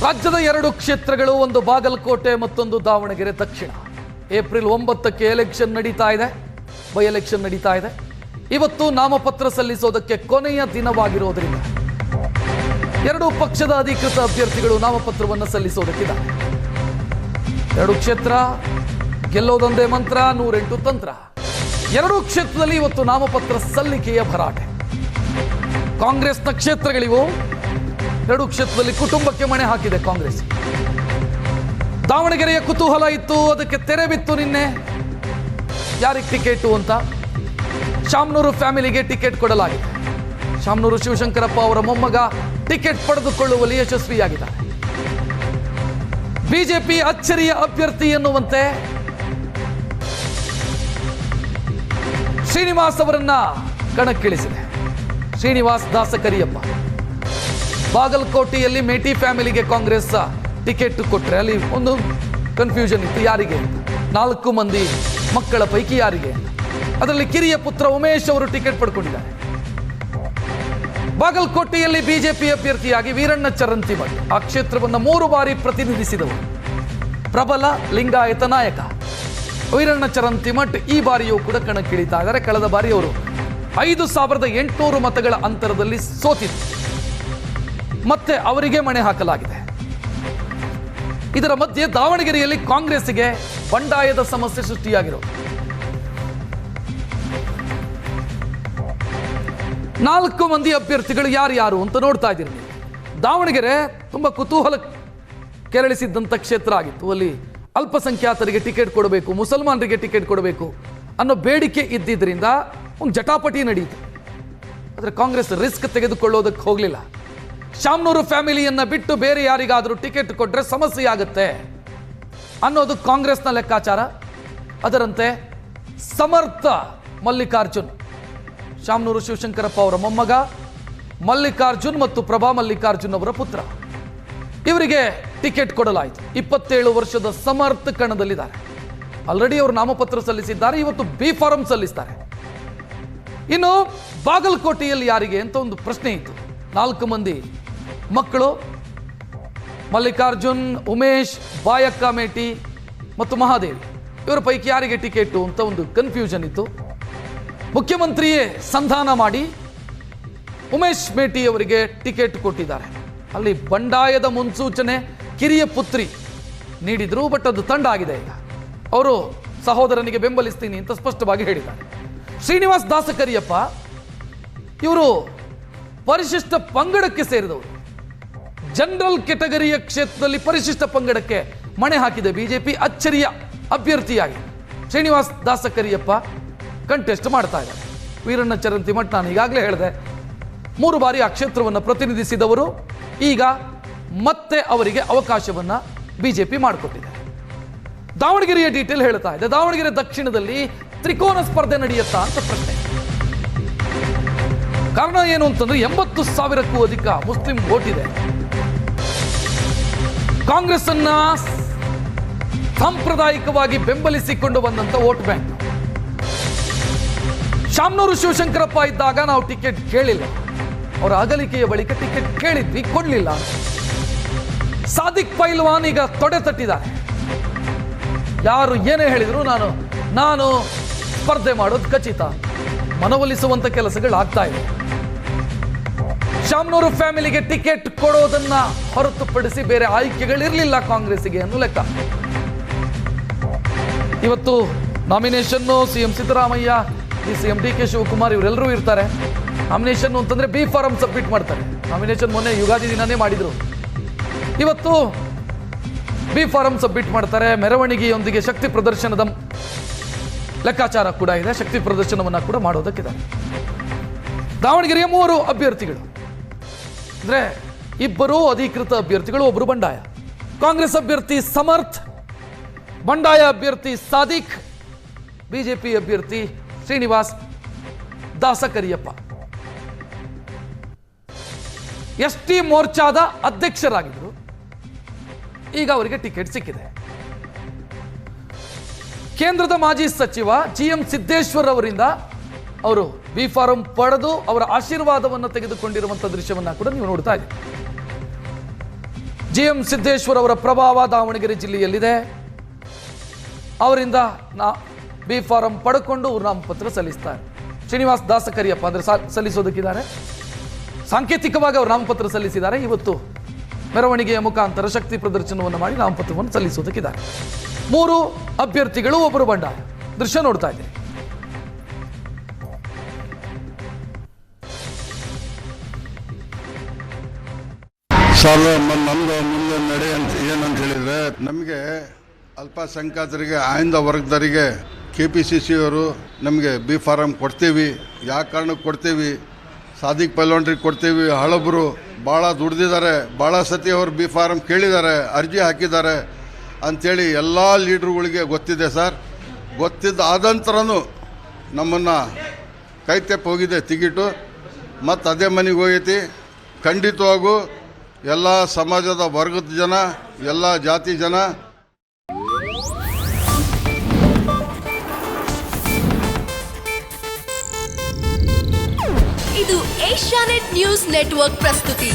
ರಾಜ್ಯದ 2 ಕ್ಷೇತ್ರಗಳು, ಒಂದು ಬಾಗಲಕೋಟೆ ಮತ್ತೊಂದು ದಾವಣಗೆರೆ ದಕ್ಷಿಣ. ಏಪ್ರಿಲ್ 9ಕ್ಕೆ ಎಲೆಕ್ಷನ್ ನಡೀತಾ ಇದೆ, ಬೈ ಎಲೆಕ್ಷನ್ ನಡೀತಾ ಇದೆ. ಇವತ್ತು ನಾಮಪತ್ರ ಸಲ್ಲಿಸೋದಕ್ಕೆ ಕೊನೆಯ ದಿನವಾಗಿರೋದ್ರಿಂದ 2 ಪಕ್ಷದ ಅಧಿಕೃತ ಅಭ್ಯರ್ಥಿಗಳು ನಾಮಪತ್ರವನ್ನು ಸಲ್ಲಿಸೋದಕ್ಕಿದ್ದಾರೆ. 2 ಕ್ಷೇತ್ರ ಗೆಲ್ಲೋದೊಂದೇ ಮಂತ್ರ, 108 ತಂತ್ರ. 2 ಕ್ಷೇತ್ರದಲ್ಲಿ ಇವತ್ತು ನಾಮಪತ್ರ ಸಲ್ಲಿಕೆಯ ಭರಾಟೆ. ಕಾಂಗ್ರೆಸ್ನ ಕ್ಷೇತ್ರಗಳಿವು. 2 ಕ್ಷೇತ್ರದಲ್ಲಿ ಕುಟುಂಬಕ್ಕೆ ಮಣೆ ಹಾಕಿದೆ ಕಾಂಗ್ರೆಸ್. ದಾವಣಗೆರೆಯ ಕುತೂಹಲ ಇತ್ತು, ಅದಕ್ಕೆ ತೆರೆ ಬಿತ್ತು ನಿನ್ನೆ. ಯಾರಿಗೆ ಟಿಕೆಟು ಅಂತ. ಶಾಮನೂರು ಫ್ಯಾಮಿಲಿಗೆ ಟಿಕೆಟ್ ಕೊಡಲಾಗಿದೆ. ಶಾಮನೂರು ಶಿವಶಂಕರಪ್ಪ ಅವರ ಮೊಮ್ಮಗ ಟಿಕೆಟ್ ಪಡೆದುಕೊಳ್ಳುವಲ್ಲಿ ಯಶಸ್ವಿಯಾಗಿದ್ದಾರೆ. ಬಿಜೆಪಿ ಅಚ್ಚರಿಯ ಅಭ್ಯರ್ಥಿ ಎನ್ನುವಂತೆ ಶ್ರೀನಿವಾಸ್ ಅವರನ್ನ ಕಣಕ್ಕಿಳಿಸಿದೆ. ಶ್ರೀನಿವಾಸ್ ದಾಸಕರಿಯಪ್ಪ. ಬಾಗಲಕೋಟೆಯಲ್ಲಿ ಮೇಟಿ ಫ್ಯಾಮಿಲಿಗೆ ಕಾಂಗ್ರೆಸ್ ಟಿಕೆಟ್ ಕೊಟ್ಟರೆ ಅಲ್ಲಿ ಒಂದು ಕನ್ಫ್ಯೂಷನ್ ಇತ್ತು, ಯಾರಿಗೆ? 4 ಮಂದಿ ಮಕ್ಕಳ ಪೈಕಿ ಯಾರಿಗೆ? ಅದರಲ್ಲಿ ಕಿರಿಯ ಪುತ್ರ ಉಮೇಶ್ ಅವರು ಟಿಕೆಟ್ ಪಡ್ಕೊಂಡಿದ್ದಾರೆ. ಬಾಗಲಕೋಟೆಯಲ್ಲಿ ಬಿಜೆಪಿ ಅಭ್ಯರ್ಥಿಯಾಗಿ ವೀರಣ್ಣ ಚರಂತಿಮಠ್ ಆ ಕ್ಷೇತ್ರವನ್ನು 3 ಬಾರಿ ಪ್ರತಿನಿಧಿಸಿದವರು. ಪ್ರಬಲ ಲಿಂಗಾಯತ ನಾಯಕ ವೀರಣ್ಣ ಚರಂತಿಮಠ್ ಈ ಬಾರಿಯೂ ಕೂಡ ಕಣಕ್ಕಿಳಿತಾ ಇದ್ದಾರೆ. ಕಳೆದ ಬಾರಿ ಅವರು 5800 ಮತಗಳ ಅಂತರದಲ್ಲಿ ಸೋತಿದ್ರು. ಮತ್ತೆ ಅವರಿಗೆ ಮಣೆ ಹಾಕಲಾಗಿದೆ. ಇದರ ಮಧ್ಯೆ ದಾವಣಗೆರೆಯಲ್ಲಿ ಕಾಂಗ್ರೆಸ್ಗೆ ಬಂಡಾಯದ ಸಮಸ್ಯೆ ಸೃಷ್ಟಿಯಾಗಿರೋದು. 4 ಮಂದಿ ಅಭ್ಯರ್ಥಿಗಳು ಯಾರ್ಯಾರು ಅಂತ ನೋಡ್ತಾ ಇದ್ದೀರಿ. ದಾವಣಗೆರೆ ತುಂಬಾ ಕುತೂಹಲ ಕೆರಳಿಸಿದ್ದಂಥ ಕ್ಷೇತ್ರ ಆಗಿತ್ತು. ಅಲ್ಲಿ ಅಲ್ಪಸಂಖ್ಯಾತರಿಗೆ ಟಿಕೆಟ್ ಕೊಡಬೇಕು, ಮುಸಲ್ಮಾನರಿಗೆ ಟಿಕೆಟ್ ಕೊಡಬೇಕು ಅನ್ನೋ ಬೇಡಿಕೆ ಇದ್ದಿದ್ದರಿಂದ ಒಂದು ಜಟಾಪಟಿ ನಡೆಯಿತು. ಆದರೆ ಕಾಂಗ್ರೆಸ್ ರಿಸ್ಕ್ ತೆಗೆದುಕೊಳ್ಳೋದಕ್ಕೆ ಹೋಗಲಿಲ್ಲ. ಶಾಮನೂರು ಫ್ಯಾಮಿಲಿಯನ್ನ ಬಿಟ್ಟು ಬೇರೆ ಯಾರಿಗಾದರೂ ಟಿಕೆಟ್ ಕೊಟ್ಟರೆ ಸಮಸ್ಯೆ ಆಗುತ್ತೆ ಅನ್ನೋದು ಕಾಂಗ್ರೆಸ್ನ ಲೆಕ್ಕಾಚಾರ. ಅದರಂತೆ ಸಮರ್ಥ ಮಲ್ಲಿಕಾರ್ಜುನ್, ಶಾಮನೂರು ಶಿವಶಂಕರಪ್ಪ ಅವರ ಮೊಮ್ಮಗ ಮಲ್ಲಿಕಾರ್ಜುನ್ ಮತ್ತು ಪ್ರಭಾ ಮಲ್ಲಿಕಾರ್ಜುನ್ ಅವರ ಪುತ್ರ, ಇವರಿಗೆ ಟಿಕೆಟ್ ಕೊಡಲಾಯಿತು. 27 ವರ್ಷದ ಸಮರ್ಥ ಕಣದಲ್ಲಿದ್ದಾರೆ. ಆಲ್ರೆಡಿ ಅವರು ನಾಮಪತ್ರ ಸಲ್ಲಿಸಿದ್ದಾರೆ. ಇವತ್ತು ಬಿ ಫಾರಂ ಸಲ್ಲಿಸ್ತಾರೆ. ಇನ್ನು ಬಾಗಲಕೋಟೆಯಲ್ಲಿ ಯಾರಿಗೆ ಅಂತ ಒಂದು ಪ್ರಶ್ನೆ ಇತ್ತು. 4 ಮಂದಿ ಮಕ್ಕಳು, ಮಲ್ಲಿಕಾರ್ಜುನ್, ಉಮೇಶ್, ಬಾಯಕ್ಕ ಮೇಟಿ ಮತ್ತು ಮಹಾದೇವಿ, ಇವರ ಪೈಕಿ ಯಾರಿಗೆ ಟಿಕೆಟು ಅಂತ ಒಂದು ಕನ್ಫ್ಯೂಷನ್ ಇತ್ತು. ಮುಖ್ಯಮಂತ್ರಿಯೇ ಸಂಧಾನ ಮಾಡಿ ಉಮೇಶ್ ಮೇಟಿ ಅವರಿಗೆ ಟಿಕೆಟ್ ಕೊಟ್ಟಿದ್ದಾರೆ. ಅಲ್ಲಿ ಬಂಡಾಯದ ಮುನ್ಸೂಚನೆ ಕಿರಿಯ ಪುತ್ರಿ ನೀಡಿದ್ರು, ಬಟ್ ಅದು ತಂಡ ಆಗಿದೆ. ಈಗ ಅವರು ಸಹೋದರನಿಗೆ ಬೆಂಬಲಿಸ್ತೀನಿ ಅಂತ ಸ್ಪಷ್ಟವಾಗಿ ಹೇಳಿದ್ದಾರೆ. ಶ್ರೀನಿವಾಸ್ ದಾಸಕರಿಯಪ್ಪ ಇವರು ಪರಿಶಿಷ್ಟ ಪಂಗಡಕ್ಕೆ ಸೇರಿದವರು. ಜನರಲ್ ಕೆಟಗರಿಯ ಕ್ಷೇತ್ರದಲ್ಲಿ ಪರಿಶಿಷ್ಟ ಪಂಗಡಕ್ಕೆ ಮಣೆ ಹಾಕಿದೆ ಬಿಜೆಪಿ. ಅಚ್ಚರಿಯ ಅಭ್ಯರ್ಥಿಯಾಗಿ ಶ್ರೀನಿವಾಸ್ ದಾಸಕರಿಯಪ್ಪ ಕಂಟೆಸ್ಟ್ ಮಾಡ್ತಾ ಇದ್ದಾರೆ. ವೀರಣ್ಣ ಚರಂತಿಮಠ್ ನಾನು ಈಗಾಗಲೇ ಹೇಳಿದೆ 3 ಬಾರಿ ಆ ಕ್ಷೇತ್ರವನ್ನು ಪ್ರತಿನಿಧಿಸಿದವರು. ಈಗ ಮತ್ತೆ ಅವರಿಗೆ ಅವಕಾಶವನ್ನು ಬಿಜೆಪಿ ಮಾಡಿಕೊಟ್ಟಿದೆ. ದಾವಣಗೆರೆಯ ಡೀಟೇಲ್ ಹೇಳ್ತಾ ಇದೆ. ದಾವಣಗೆರೆ ದಕ್ಷಿಣದಲ್ಲಿ ತ್ರಿಕೋನ ಸ್ಪರ್ಧೆ ನಡೆಯುತ್ತಾ ಅಂತ ಪ್ರಶ್ನೆ. ಕಾರಣ ಏನು ಅಂತಂದ್ರೆ 80,000ಕ್ಕೂ ಅಧಿಕ ಮುಸ್ಲಿಂ ವೋಟ್ ಇದೆ. ಕಾಂಗ್ರೆಸ್ ಅನ್ನ ಸಾಂಪ್ರದಾಯಿಕವಾಗಿ ಬೆಂಬಲಿಸಿಕೊಂಡು ಬಂದಂತ ವೋಟ್ ಬ್ಯಾಂಕ್. ಶಾಮನೂರು ಶಿವಶಂಕರಪ್ಪ ಇದ್ದಾಗ ನಾವು ಟಿಕೆಟ್ ಕೇಳಿಲ್ಲ, ಅವರ ಅಗಲಿಕೆಯ ಬಳಿಕ ಟಿಕೆಟ್ ಕೇಳಿದ್ವಿ, ಕೊಡ್ಲಿಲ್ಲ. ಸಾದಿಕ್ ಪೈಲ್ವಾನ್ ಈಗ ತೊಡೆ ತಟ್ಟಿದ್ದಾರೆ. ಯಾರು ಏನೇ ಹೇಳಿದ್ರು ನಾನು ಸ್ಪರ್ಧೆ ಮಾಡೋದು ಖಚಿತ, ಮನವೊಲಿಸುವಂತ ಕೆಲಸಗಳು ಆಗ್ತಾ ಇದೆ. ಶಾಮನೂರು ಫ್ಯಾಮಿಲಿಗೆ ಟಿಕೆಟ್ ಕೊಡೋದನ್ನ ಹೊರತುಪಡಿಸಿ ಬೇರೆ ಆಯ್ಕೆಗಳಿರಲಿಲ್ಲ ಕಾಂಗ್ರೆಸ್ಗೆ ಅನ್ನೋ ಲೆಕ್ಕ. ಇವತ್ತು nomination CM Siddaramaiah, CM D K Shivakumar ಇವರೆಲ್ಲರೂ ಇರ್ತಾರೆ. ನಾಮಿನೇಷನ್ ಅಂತಂದ್ರೆ ಬಿ ಫಾರಂ ಸಬ್ಮಿಟ್ ಮಾಡ್ತಾರೆ. ನಾಮಿನೇಷನ್ ಮೊನ್ನೆ ಯುಗಾದಿ ದಿನನೇ ಮಾಡಿದ್ರು. ಇವತ್ತು ಬಿ ಫಾರಂ ಸಬ್ಮಿಟ್ ಮಾಡ್ತಾರೆ. ಮೆರವಣಿಗೆಯೊಂದಿಗೆ ಶಕ್ತಿ ಪ್ರದರ್ಶನದ ಲೆಕ್ಕಾಚಾರ ಕೂಡ ಇದೆ. ಶಕ್ತಿ ಪ್ರದರ್ಶನವನ್ನ ಕೂಡ ಮಾಡೋದಕ್ಕಿದ್ದಾರೆ. ದಾವಣಗೆರೆಯ 3 ಅಭ್ಯರ್ಥಿಗಳು ಅಂದ್ರೆ 2 ಅಧಿಕೃತ ಅಭ್ಯರ್ಥಿಗಳು, 1 ಬಂಡಾಯ. ಕಾಂಗ್ರೆಸ್ ಅಭ್ಯರ್ಥಿ ಸಮರ್ಥ್, ಬಂಡಾಯ ಅಭ್ಯರ್ಥಿ ಸಾದಿಕ್, ಬಿಜೆಪಿ ಅಭ್ಯರ್ಥಿ ಶ್ರೀನಿವಾಸ್ ದಾಸಕರಿಯಪ್ಪ. ಎಸ್ಟಿ ಮೋರ್ಚಾದ ಅಧ್ಯಕ್ಷರಾಗಿದ್ದರು. ಈಗ ಅವರಿಗೆ ಟಿಕೆಟ್ ಸಿಕ್ಕಿದೆ. ಕೇಂದ್ರದ ಮಾಜಿ ಸಚಿವ GM ಸಿದ್ದೇಶ್ವರ್ ಅವರಿಂದ ಅವರು ಬಿ ಫಾರಂ ಪಡೆದು ಅವರ ಆಶೀರ್ವಾದವನ್ನು ತೆಗೆದುಕೊಂಡಿರುವಂತಹ ದೃಶ್ಯವನ್ನ ಕೂಡ ನೀವು ನೋಡ್ತಾ ಇದ್ದೀರಿ. GM ಸಿದ್ದೇಶ್ವರ್ ಅವರ ಪ್ರಭಾವ ದಾವಣಗೆರೆ ಜಿಲ್ಲೆಯಲ್ಲಿದೆ. ಅವರಿಂದ ಬಿ ಫಾರಂ ಪಡ್ಕೊಂಡು ನಾಮಪತ್ರ ಸಲ್ಲಿಸ್ತಾರೆ. ಶ್ರೀನಿವಾಸ್ ದಾಸಕರಿಯಪ್ಪ ಅಂದರೆ ಸಲ್ಲಿಸೋದಕ್ಕಿದ್ದಾರೆ. ಸಾಂಕೇತಿಕವಾಗಿ ಅವರು ನಾಮಪತ್ರ ಸಲ್ಲಿಸಿದ್ದಾರೆ. ಇವತ್ತು ಮೆರವಣಿಗೆಯ ಮುಖಾಂತರ ಶಕ್ತಿ ಪ್ರದರ್ಶನವನ್ನು ಮಾಡಿ ನಾಮಪತ್ರವನ್ನು ಸಲ್ಲಿಸೋದಕ್ಕಿದ್ದಾರೆ. 3 ಅಭ್ಯರ್ಥಿಗಳು, ಒಬ್ಬರು ಬಂಡಾಯ. ದೃಶ್ಯ ನೋಡ್ತಾ ಇದ್ದೀರಿ. ನಮ್ದು ಮುಂದೆ ನಡೆ ಅಂತ ಏನಂತ ಹೇಳಿದ್ರೆ, ನಮಗೆ ಅಲ್ಪಸಂಖ್ಯಾತರಿಗೆ ಆಯ್ದ ವರ್ಗದವರಿಗೆ KPCC ಅವರು ನಮಗೆ ಬಿ ಫಾರಂ ಕೊಡ್ತೀವಿ. ಯಾವ ಕಾರಣಕ್ಕೆ ಕೊಡ್ತೀವಿ? ಸಾದಿಕ್ ಪೈಲ್ವಾನ್ರಿಗೆ ಕೊಡ್ತೀವಿ. ಹಳಬರು ಭಾಳ ದುಡ್ದಿದ್ದಾರೆ, ಭಾಳ ಸತಿ ಅವರು ಬಿ ಫಾರಂ ಕೇಳಿದ್ದಾರೆ, ಅರ್ಜಿ ಹಾಕಿದ್ದಾರೆ ಅಂಥೇಳಿ ಎಲ್ಲ ಲೀಡ್ರುಗಳಿಗೆ ಗೊತ್ತಿದೆ ಸರ್. ಗೊತ್ತಿದ್ದ ಆದಂತರನೂ ನಮ್ಮನ್ನು ಕೈ ತೆಪ್ಪ ಹೋಗಿದೆ ಟಿಕೆಟು, ಮತ್ತು ಅದೇ ಮನೆಗೆ ಹೋಗೈತಿ. ಖಂಡಿತವಾಗೂ ಎಲ್ಲ ಸಮಾಜದ ವರ್ಗದ ಜನ, ಎಲ್ಲ ಜಾತಿ ಜನ ಇದು ಏಷ್ಯಾನೆಟ್ ನ್ಯೂಸ್ ನೆಟ್ವರ್ಕ್ ಪ್ರಸ್ತುತಿ.